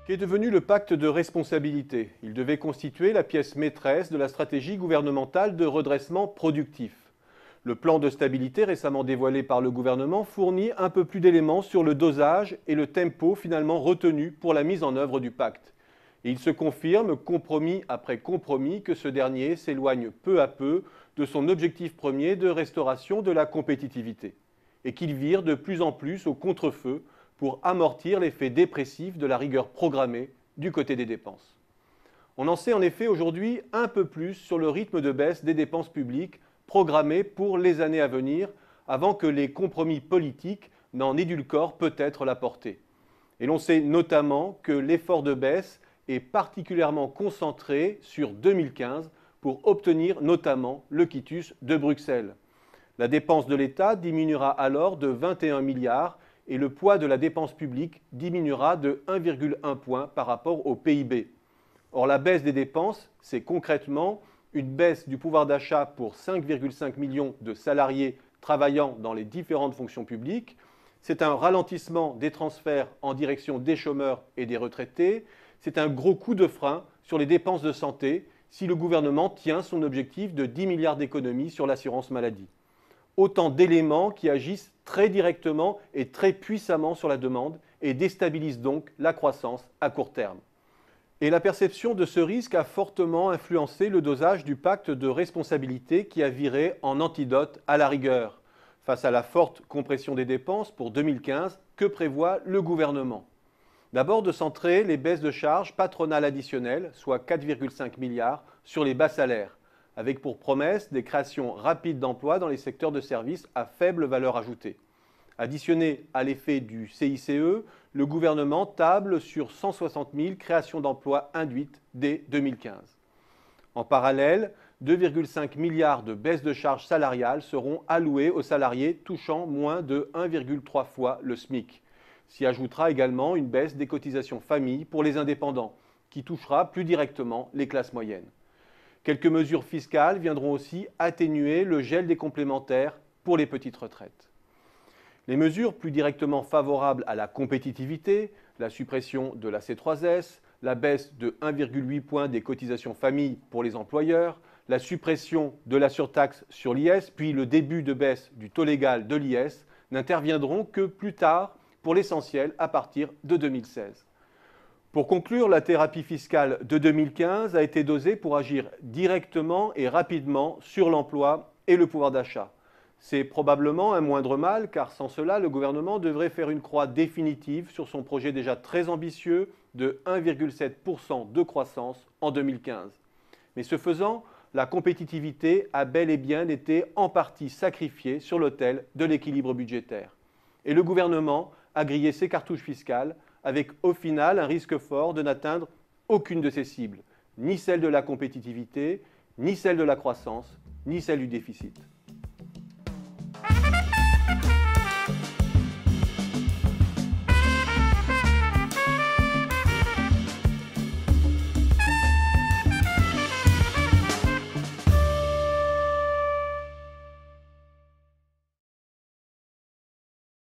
Qu'est devenu le pacte de responsabilité? Il devait constituer la pièce maîtresse de la stratégie gouvernementale de redressement productif. Le plan de stabilité récemment dévoilé par le gouvernement fournit un peu plus d'éléments sur le dosage et le tempo finalement retenu pour la mise en œuvre du pacte. Et il se confirme, compromis après compromis, que ce dernier s'éloigne peu à peu de son objectif premier de restauration de la compétitivité et qu'il vire de plus en plus au contre-feu pour amortir l'effet dépressif de la rigueur programmée du côté des dépenses. On en sait en effet aujourd'hui un peu plus sur le rythme de baisse des dépenses publiques programmées pour les années à venir, avant que les compromis politiques n'en édulcorent peut-être la portée. Et l'on sait notamment que l'effort de baisse est particulièrement concentré sur 2015 pour obtenir notamment le quitus de Bruxelles. La dépense de l'État diminuera alors de 21 milliards et le poids de la dépense publique diminuera de 1,1 point par rapport au PIB. Or, la baisse des dépenses, c'est concrètement une baisse du pouvoir d'achat pour 5,5 millions de salariés travaillant dans les différentes fonctions publiques. C'est un ralentissement des transferts en direction des chômeurs et des retraités. C'est un gros coup de frein sur les dépenses de santé si le gouvernement tient son objectif de 10 milliards d'économies sur l'assurance maladie. Autant d'éléments qui agissent très directement et très puissamment sur la demande et déstabilisent donc la croissance à court terme. Et la perception de ce risque a fortement influencé le dosage du pacte de responsabilité qui a viré en antidote à la rigueur. Face à la forte compression des dépenses pour 2015, que prévoit le gouvernement? D'abord de centrer les baisses de charges patronales additionnelles, soit 4,5 milliards, sur les bas salaires, avec pour promesse des créations rapides d'emplois dans les secteurs de services à faible valeur ajoutée. Additionné à l'effet du CICE, le gouvernement table sur 160 000 créations d'emplois induites dès 2015. En parallèle, 2,5 milliards de baisses de charges salariales seront allouées aux salariés touchant moins de 1,3 fois le SMIC. S'y ajoutera également une baisse des cotisations famille pour les indépendants, qui touchera plus directement les classes moyennes. Quelques mesures fiscales viendront aussi atténuer le gel des complémentaires pour les petites retraites. Les mesures plus directement favorables à la compétitivité, la suppression de la C3S, la baisse de 1,8 point des cotisations famille pour les employeurs, la suppression de la surtaxe sur l'IS, puis le début de baisse du taux légal de l'IS, n'interviendront que plus tard, pour l'essentiel à partir de 2016. Pour conclure, la thérapie fiscale de 2015 a été dosée pour agir directement et rapidement sur l'emploi et le pouvoir d'achat. C'est probablement un moindre mal, car sans cela, le gouvernement devrait faire une croix définitive sur son projet déjà très ambitieux de 1,7% de croissance en 2015. Mais ce faisant, la compétitivité a bel et bien été en partie sacrifiée sur l'autel de l'équilibre budgétaire. Et le gouvernement a grillé ses cartouches fiscales avec au final un risque fort de n'atteindre aucune de ses cibles, ni celle de la compétitivité, ni celle de la croissance, ni celle du déficit.